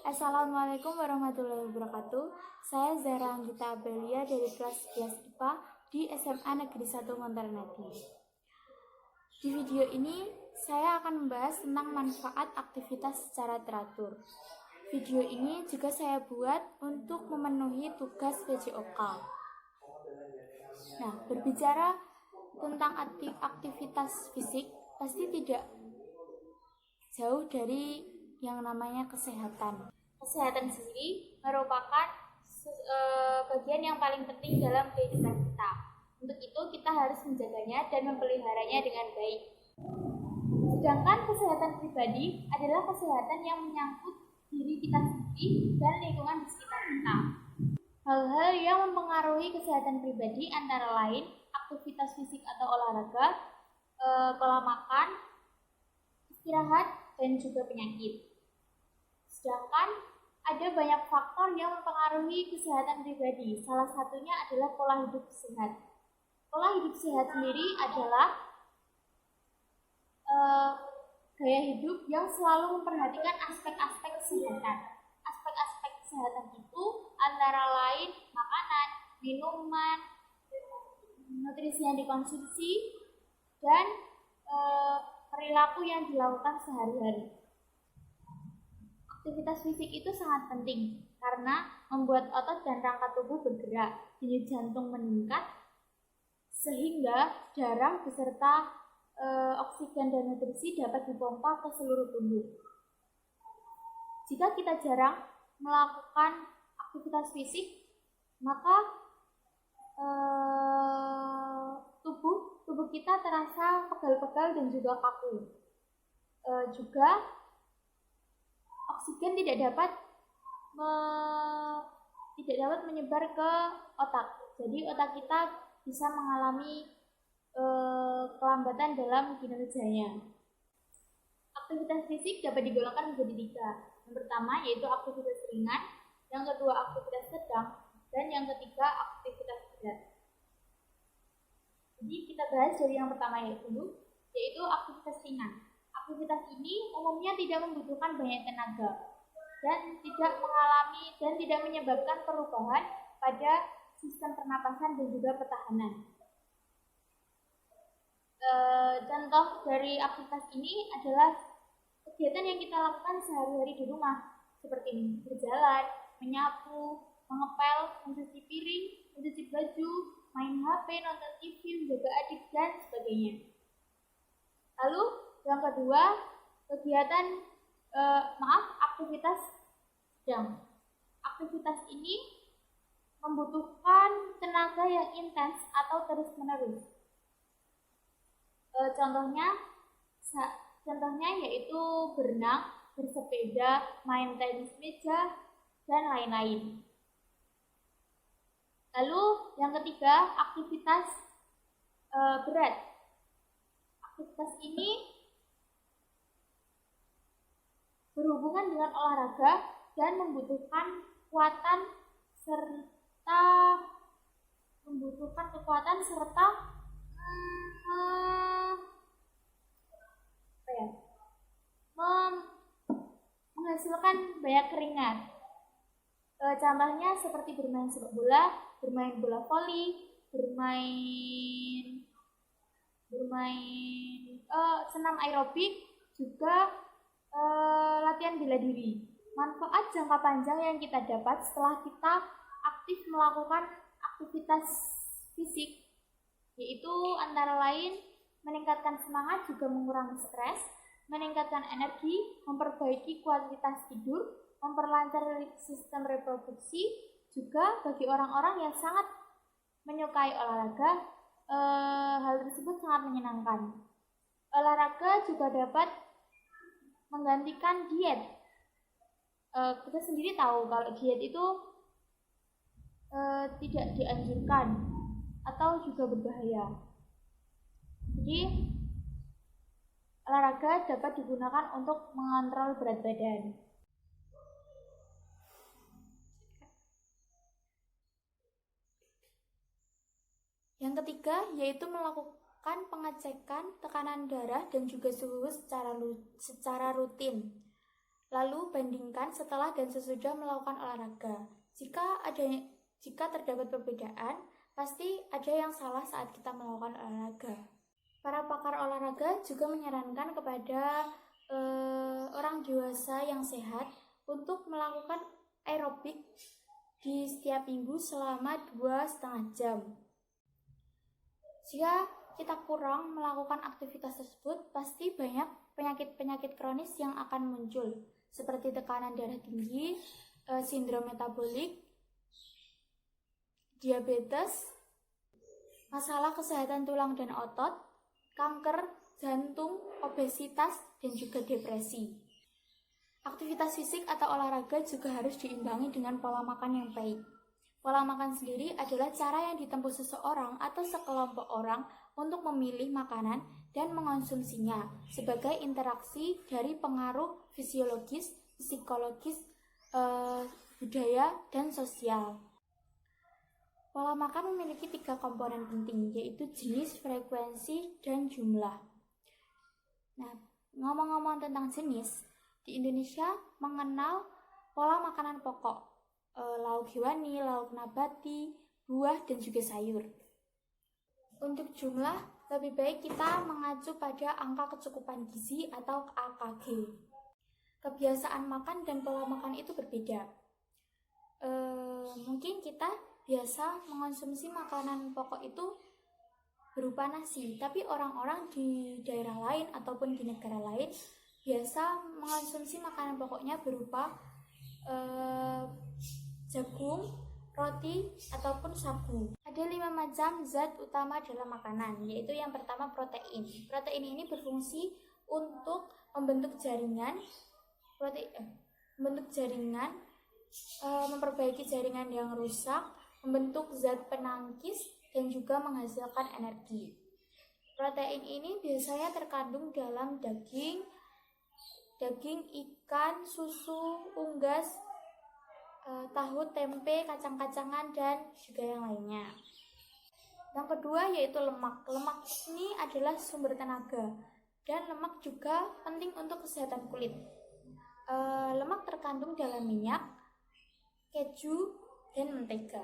Assalamualaikum warahmatullahi wabarakatuh. Saya Zahra Anggita Abelia dari kelas 11 IPA di SMA Negeri 1 Montarnadi. Di video ini saya akan membahas tentang manfaat aktivitas secara teratur. Video ini juga saya buat untuk memenuhi tugas PJOK. Nah, berbicara tentang aktivitas fisik pasti tidak jauh dari yang namanya kesehatan. Kesehatan sendiri merupakan bagian yang paling penting dalam kehidupan kita. Untuk itu kita harus menjaganya dan memeliharanya dengan baik. Sedangkan kesehatan pribadi adalah kesehatan yang menyangkut diri kita sendiri dan lingkungan di sekitar kita. Hal-hal yang mempengaruhi kesehatan pribadi antara lain aktivitas fisik atau olahraga, pola makan, istirahat, dan juga penyakit. Sedangkan ada banyak faktor yang mempengaruhi kesehatan pribadi. Salah satunya adalah pola hidup sehat. Pola hidup sehat sendiri adalah gaya hidup yang selalu memperhatikan aspek-aspek kesehatan. Aspek-aspek kesehatan itu antara lain makanan, minuman, nutrisi yang dikonsumsi, dan perilaku yang dilakukan sehari-hari. Aktivitas fisik itu sangat penting karena membuat otot dan rangka tubuh bergerak, denyut jantung meningkat, sehingga darah beserta oksigen dan nutrisi dapat dipompa ke seluruh tubuh. Jika kita jarang melakukan aktivitas fisik, maka tubuh kita terasa pegal-pegal dan juga kaku. Juga oksigen tidak dapat menyebar ke otak. Jadi otak kita bisa mengalami kelambatan dalam kinerjanya. Aktivitas fisik dapat digolongkan menjadi 3. Yang pertama yaitu aktivitas ringan, yang kedua aktivitas sedang, dan yang ketiga aktivitas berat. Jadi kita bahas dari yang pertama yaitu aktivitas ringan. Aktivitas ini umumnya tidak membutuhkan banyak tenaga dan tidak menyebabkan perubahan pada sistem pernapasan dan juga pertahanan. Contoh dari aktivitas ini adalah kegiatan yang kita lakukan sehari-hari di rumah, seperti berjalan, menyapu, mengepel, mencuci piring, mencuci baju, main HP, nonton TV, menjaga adik, dan sebagainya. Lalu yang kedua, aktivitas sedang. Aktivitas ini membutuhkan tenaga yang intens atau terus-menerus. Contohnya yaitu berenang, bersepeda, main tenis meja, dan lain-lain. Lalu yang ketiga, aktivitas berat. Aktivitas ini berhubungan dengan olahraga dan membutuhkan kekuatan serta menghasilkan banyak keringat. Contohnya seperti bermain sepak bola, bermain bola voli, bermain senam aerobik, juga latihan bela diri. Manfaat jangka panjang yang kita dapat setelah kita aktif melakukan aktivitas fisik yaitu antara lain meningkatkan semangat, juga mengurangi stres, meningkatkan energi, memperbaiki kualitas tidur, memperlancar sistem reproduksi. Juga bagi orang-orang yang sangat menyukai olahraga, hal tersebut sangat menyenangkan. Olahraga juga dapat menggantikan diet. Kita sendiri tahu kalau diet itu tidak dianjurkan atau juga berbahaya. Jadi olahraga dapat digunakan untuk mengontrol berat badan. Yang ketiga yaitu melakukan pengecekan tekanan darah dan juga suhu secara rutin. Lalu bandingkan setelah dan sesudah melakukan olahraga. Jika terdapat perbedaan, pasti ada yang salah saat kita melakukan olahraga. Para pakar olahraga juga menyarankan kepada orang dewasa yang sehat untuk melakukan aerobik di setiap minggu selama 2,5 jam. Jika kita kurang melakukan aktivitas tersebut, pasti banyak penyakit-penyakit kronis yang akan muncul, seperti tekanan darah tinggi, sindrom metabolik, diabetes, masalah kesehatan tulang dan otot, kanker, jantung, obesitas, dan juga depresi. Aktivitas fisik atau olahraga juga harus diimbangi dengan pola makan yang baik. Pola makan sendiri adalah cara yang ditempuh seseorang atau sekelompok orang untuk memilih makanan dan mengonsumsinya sebagai interaksi dari pengaruh fisiologis, psikologis, budaya, dan sosial. Pola makan memiliki 3 komponen penting, yaitu jenis, frekuensi, dan jumlah. Nah, ngomong-ngomong tentang jenis, di Indonesia mengenal pola makanan pokok, lauk hewani, lauk nabati, buah, dan juga sayur. Untuk jumlah, lebih baik kita mengacu pada angka kecukupan gizi atau AKG. Kebiasaan makan dan pola makan itu berbeda. Mungkin kita biasa mengonsumsi makanan pokok itu berupa nasi, tapi orang-orang di daerah lain ataupun di negara lain biasa mengonsumsi makanan pokoknya berupa jagung, roti, ataupun sagu. Ada 5 macam zat utama dalam makanan, yaitu yang pertama protein. Protein ini berfungsi untuk membentuk jaringan, memperbaiki jaringan yang rusak, membentuk zat penangkis, dan juga menghasilkan energi. Protein ini biasanya terkandung dalam daging, ikan, susu, unggas, tahu, tempe, kacang-kacangan, dan juga yang lainnya. Yang kedua yaitu lemak. Lemak ini adalah sumber tenaga, dan lemak juga penting untuk kesehatan kulit. Lemak terkandung dalam minyak, keju, dan mentega.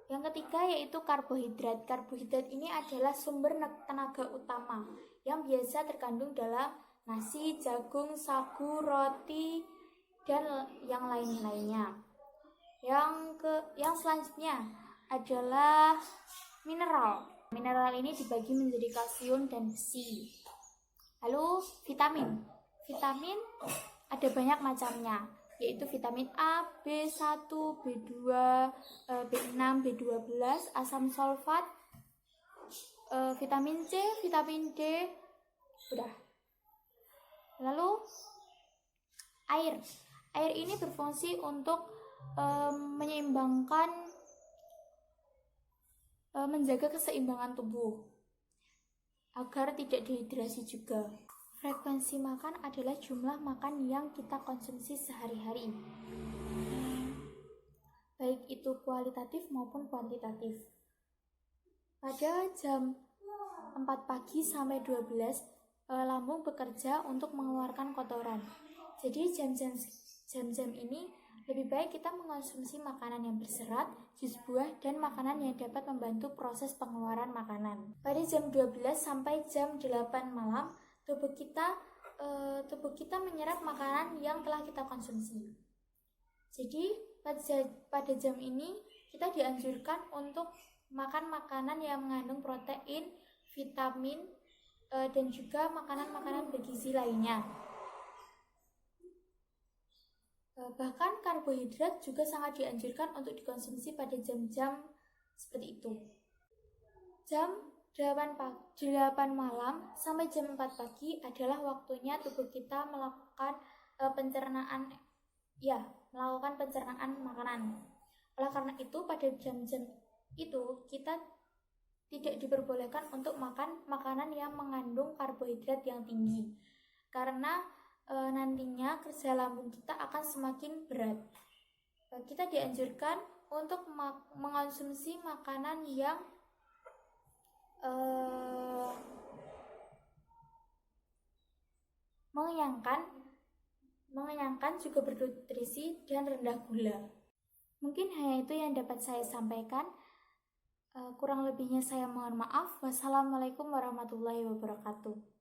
Yang ketiga yaitu karbohidrat. Karbohidrat ini adalah sumber tenaga utama yang biasa terkandung dalam nasi, jagung, sagu, roti, dan yang lain-lainnya. Yang selanjutnya adalah mineral. Mineral ini dibagi menjadi kalsium dan besi. Lalu vitamin. Vitamin ada banyak macamnya, yaitu vitamin A, B1, B2, B6, B12, asam sulfat, vitamin C, vitamin D. Udah. Lalu air. Air ini berfungsi untuk menjaga keseimbangan tubuh agar tidak dehidrasi juga. Frekuensi makan adalah jumlah makan yang kita konsumsi sehari-hari, baik itu kualitatif maupun kuantitatif. Pada jam 4 pagi sampai 12, lambung bekerja untuk mengeluarkan kotoran. Jadi jam-jam ini lebih baik kita mengonsumsi makanan yang berserat, jus buah, dan makanan yang dapat membantu proses pengeluaran makanan. Pada jam 12 sampai jam 8 malam, tubuh kita menyerap makanan yang telah kita konsumsi. Jadi pada jam ini kita dianjurkan untuk makan makanan yang mengandung protein, vitamin, dan juga makanan-makanan bergizi lainnya. Bahkan karbohidrat juga sangat dianjurkan untuk dikonsumsi pada jam-jam seperti itu. Jam 8 malam sampai jam 4 pagi adalah waktunya tubuh kita melakukan pencernaan makanan. Oleh karena itu, pada jam-jam itu kita tidak diperbolehkan untuk makan makanan yang mengandung karbohidrat yang tinggi, karena nantinya kerja lambung kita akan semakin berat. Kita dianjurkan untuk mengonsumsi makanan yang mengenyangkan, juga bernutrisi, dan rendah gula. Mungkin hanya itu yang dapat saya sampaikan. Kurang lebihnya saya mohon maaf. Wassalamualaikum warahmatullahi wabarakatuh.